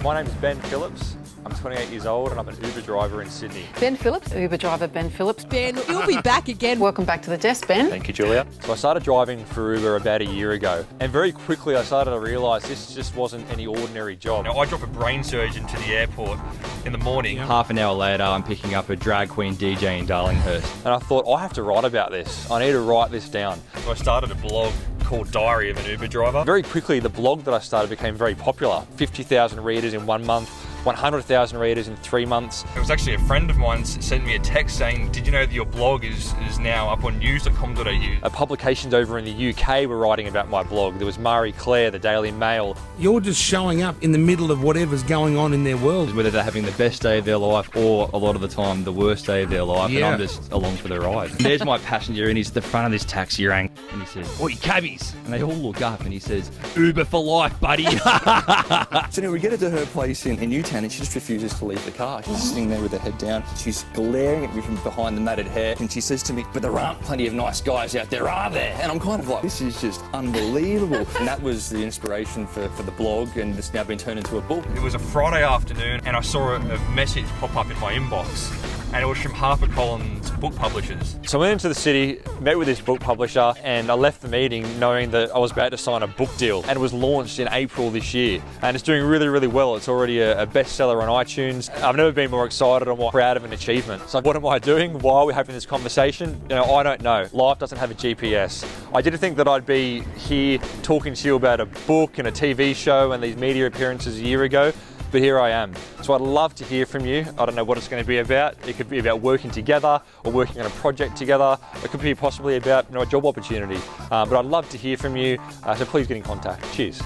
My name is Ben Phillips. I'm 28 years old and I'm an Uber driver in Sydney. Ben Phillips, Uber driver Ben Phillips. Ben, you'll be back again. Welcome back to the desk, Ben. Thank you, Julia. So I started driving for Uber about a year ago, and very quickly I started to realise this just wasn't any ordinary job. Now, I drop a brain surgeon to the airport in the morning. Half an hour later, I'm picking up a drag queen DJ in Darlinghurst. And I thought, I have to write about this. I need to write this down. So I started a blog called Diary of an Uber Driver. Very quickly, the blog that I started became very popular. 50,000 readers in 1 month, 100,000 readers in 3 months. It was actually a friend of mine sent me a text saying, did you know that your blog is now up on news.com.au? Publications over in the UK were writing about my blog. There was Marie Claire, the Daily Mail. You're just showing up in the middle of whatever's going on in their world. Whether they're having the best day of their life or a lot of the time the worst day of their life, Yeah. and I'm just along for the ride. There's my passenger and he's at the front of this taxi rank and he says, "Oi, cabbies!" And they all look up and he says, "Uber for life, buddy." So anyway, we get her to her place in Newtown and she just refuses to leave the car. She's sitting there with her head down. She's glaring at me from behind the matted hair and she says to me, "But there aren't plenty of nice guys out there, are there?" And I'm kind of like, this is just unbelievable. And that was the inspiration for the blog, and it's now been turned into a book. It was a Friday afternoon and I saw a message pop up in my inbox, and it was from HarperCollins book publishers. So I went into the city, met with this book publisher, and I left the meeting knowing that I was about to sign a book deal. And it was launched in April this year. And it's doing really, really well. It's already a bestseller on iTunes. I've never been more excited or more proud of an achievement. So what am I doing? Why are we having this conversation? You know, I don't know. Life doesn't have a GPS. I didn't think that I'd be here talking to you about a book and a TV show and these media appearances a year ago. But here I am. So I'd love to hear from you. I don't know what it's going to be about. It could be about working together or working on a project together. It could be possibly about a job opportunity. But I'd love to hear from you. So please get in contact. Cheers.